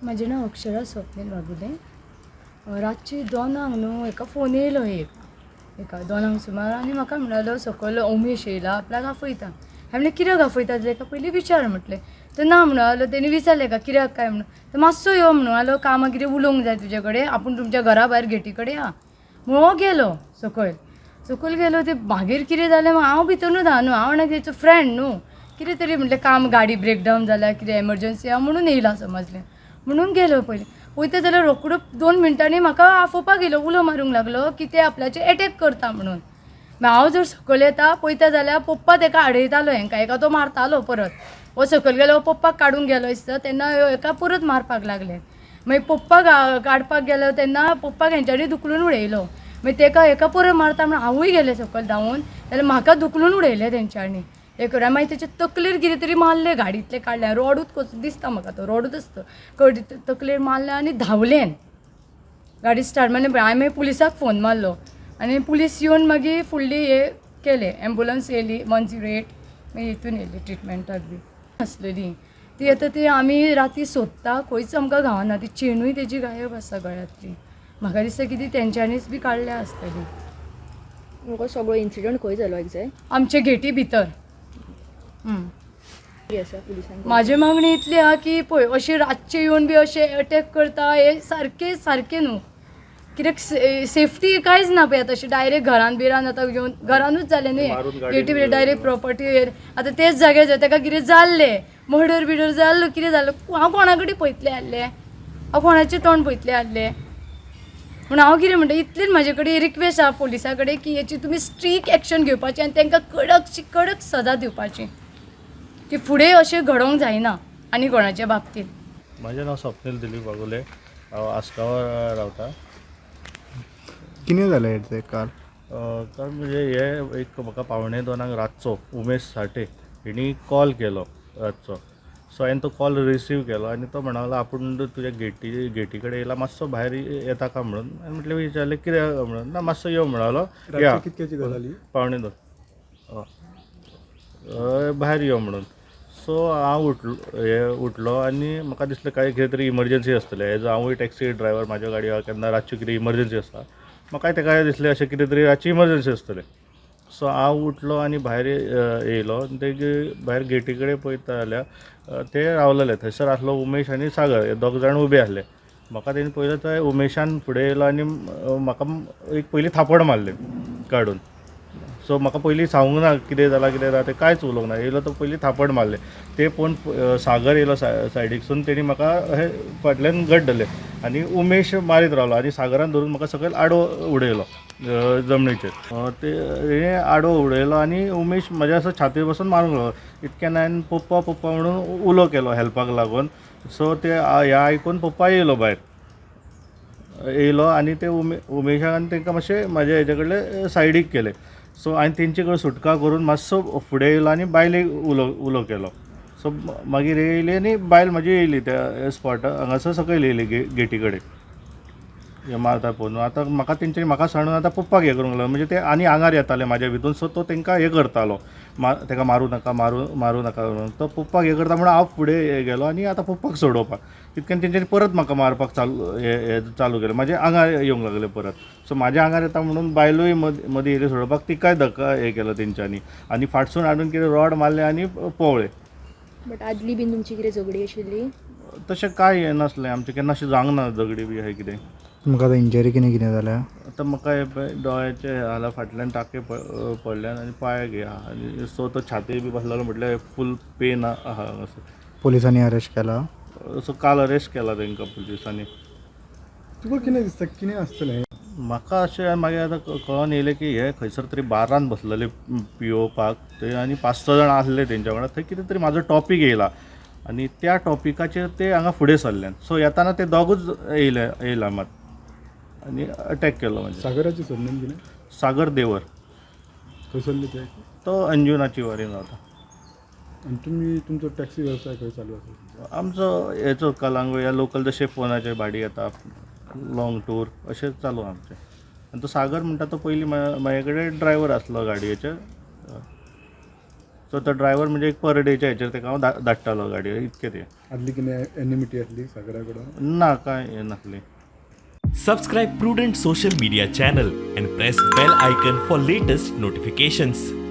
म्हजें नांव अक्षरा स्वप्नील वागुले. रातची 2:00 न्हू एका फोन येयलो एका 2:00 सुमार आनी म्हाका म्हणलो सकयल उमेश येयला आपल्याक आफयता. हांवें म्हणलें कित्याक आफयता तेका पयलीं विचार म्हटलें. तर ना म्हणलो तेणी विचारलें का कित्याक काय म्हणून. तर मातसो यो म्हणून आलो कामां कितें उलोवंक जाय तुजे कडेन आपूण तुमच्या घरा भायर गेटी कडेन या म्हणून हो गेलो सकयल गेलो. ते मागीर कितें जालें हांव भितरूच आहा न्हू हांव आनी तेचो फ्रेंड न्हू कितें तरी म्हटलें काम गाडी ब्रेकडावन जाल्या कितें एमर्जन्सी आहा म्हणून येयला समजलें म्हणून गेलो पयलीं. वयता जाल्यार रोखडो 2 मिनटांनी म्हाका आफोवपाक येयलो उलो मारूंक लागलो की ते आपल्याचेर एटॅक करता म्हणून. हांव जर सकयल येता पळयता जाल्यार पप्पा ताका आडयतालो एका तो मारतालो परत. हो सकयल गेलो पप्पाक काडूंक गेलो दिसता तेन्ना एका परत मारपाक लागले. मागीर पप्पाक काडपाक गेलो तेन्ना पप्पाक हेंच्यांनी दुखलून उडयलो. मागीर ताका एका परत मारता म्हणून हांवूय गेलें सकयल धांवून जाल्यार म्हाका दुखलून उडयलें तेंच्यांनी मागीर तेचे तकलेर कितें तरी मारलें गाडींतलें काडलें रोडूच कसो दिसता म्हाका तो रोडूच आसता तकलेर मारलें आनी धांवलें गाडी स्टार्ट मारलें. हांवें मागीर पुलिसाक फोन मारलो आनी पुलीस येवन मागीर फुडली केलें एम्बुलंस येयली 108 मागीर हितून येयली ट्रिटमेंटाक बी आसलेली ती. आतां ती आमी राती सोदता खंयच आमकां गावना ती चेनूय तेजी गायब आसा गळ्यांतली. म्हाका दिसता कितें तेंच्यांनीच बी काडल्या आसतली. म्हाका सगळो इन्सिडंट खंय जालो एक्झॅक्ट आमचे गेटी भितर. पुलिसांनी माझी मागणी इतली आहा की पळय अशें रातचे येवन बी अशें अटॅक करता हे सारकें न्हू कित्याक सेफ्टी कांयच ना पळय. तशें डायरेक्ट घरान आतां घेवन घरानूच जालें न्ही गेटी भितर डायरेक्ट प्रॉपर्टीर आतां तेच जाग्यार ताका कितें जाल्लें मर्डर जाल्लो कितें जाल्लो हांव कोणा कडेन पळयतलें आहलें हांव कोणाचें तोंड पळयतलें आहलें म्हणून हांव कितें म्हणटा इतलीच म्हाजे कडेन रिक्वेस्ट आहा पुलिसां कडेन की हेची तुमी स्ट्रीक एक्शन घेवपाची आनी तांकां कडक सजा दिवपाची की फुडें अशें घडोवंक जायना आनी कोणाच्या बाबतींत. म्हजें नांव स्वप्नील दिलीप वागुले हांव आसगांवां रावतां. कितें जालें एग्जॅक्ट काल काल म्हणजे हे एक म्हाका 1:45 रातचो उमेश साठे हेणी कॉल केलो रातचो. सो हांवें तो कॉल रिसीव केलो आनी तो म्हणूंक लागलो आपूण तुज्या गेटी कडेन येयला मातसो भायर येता का म्हणून. हांवें म्हटलें विचारलें कितें म्हणून ना मातसो यो म्हणलो या कितक्याची गजाली 1:45 भायर यो म्हणून. सो हांव उठलो आनी म्हाका दिसलें काय कितें तरी इमर्जन्सी आसतलें एज हांवूय टॅक्सी ड्रायव्हर म्हाज्या गाडयो केन्ना रातच्यो कितें इमर्जन्सी आसता म्हाकाय ताका दिसलें अशें कितें तरी रातची इमर्जन्सी आसतलें. सो हांव उठलो आनी भायर येयलो ते भायर गेटी कडेन पळयता जाल्यार ते रावलेले थंयसर आसलो उमेश आनी सागर हे 2 जाण उबे आसले. म्हाका तेणी पयलो थंय उमेशान फुडें येयलो आनी म्हाका एक पयलीं थापड मारलें काडून. सो म्हाका पयलीं सांगूंक ना कितें जालां तें कांयच उलोवंक ना येयलो तो पयलीं थापड मारलें. ते पळोवन सागर येयलो सायडीकसून तेणी म्हाका अशें फाटल्यान गड्डलें आनी उमेश मारीत रावलो आनी सागरान धरून म्हाका सकयल आडवो उडयलो जमनीचेर. ते आडवो उडयलो आनी उमेश म्हाज्या असो छातीर बसून मारूंक लागलो. इतक्यान हांवें पप्पा म्हणून उलो केलो हेल्पाक लागून. सो ते हें आयकून पप्पा येयलो आनी ते उमेशान तांकां मातशें म्हाज्या हेजे कडले सायडीक केलें. सो हांवें तेंचे कडेन सुटका करून मातसो फुडें येयलो आनी बायलेक उलो केलो. सो मागीर येयली आनी बायल म्हाजी येयली त्या स्पॉटार हांगासर सकयल येयली गेटी कडेन हें मारता पळोवन. आतां म्हाका तेंच्यांनी म्हाका सांडून आतां पप्पाक हें करूंक लागलो म्हणजे ते आनी आंगार येताले म्हाज्या भितून. सो तो तांकां हें करतालो ताका मारूं नाका म्हणून. तो पप्पाक हें करता म्हणून हांव फुडें गेलो आनी आतां पप्पाक सोडोवपाक तितक्यान तेंच्यांनी परत म्हाका मारपाक चालू केलें म्हाजे आंगार येवंक लागलें परत. सो म्हाज्या आंगार येता म्हणून बायलूय मदीं येयली सोडोवपाक तिकाय धक्का हें केलो तेंच्यांनी आनी फाटसून हाडून कितें रॉड मारलें आनी पळय. बट आदली बीन तुमची कितें झगडी आशिल्ली? तशें कांय हें नासलें आमचें केन्ना अशें जावंक ना झगडी बी अशें कितें. तुमकां आतां इंजरी कितें जाल्या? आतां म्हाका हे पळय दोळ्याचे हाल्या फाटल्यान टाके पडल्यान आनी पांयाक हे आहा आनी सो तो छाती बी बसलेलो म्हटल्यार फूल पेन आहा हांगासर. पुलिसांनी अरेस्ट केला? सो काल अरेस्ट केला तांकां पुलिसांनी. तुका कितें दिसता कितें आसतलें? म्हाका अशें मागीर आतां कळोन येयलें की हे खंयसर तरी बारान बसलेले पिवोवपाक थंय आनी 5-6 जाण आसले तेंच्या वांगडा. थंय कितें तरी म्हाजो टॉपीक येयला आनी त्या टॉपिकाचेर ते हांगा फुडें सरल्यान. सो येताना ते दोगूच येयला मात आनी अटॅक केलो म्हणजे. सागराची सरनेम कितें? सागर देवर. खंयसरले ते? तो अंजुनाची वारीन रावता. आनी तुमी तुमचो टॅक्सी वेवसाय खंय चालू आसा? आमचो हेचो कलांगूट ह्या लोकल जशे फोनाचेर भाडी येता लॉंग टूर अशें चालू आमचें. आनी तो सागर म्हणटा तो पयलीं म्हाजे कडेन ड्रायव्हर आसलो गाडयेचेर. सो तो ड्रायव्हर म्हणजे एक पर डेच्या हेचेर ताका हांव धाडटालो गाडयो इतकें तें. आदली कितें एनिमिटी आसली सगळ्या कडेन? ना काय हें नासलें. Subscribe Prudent social media channel and press bell icon for latest notifications.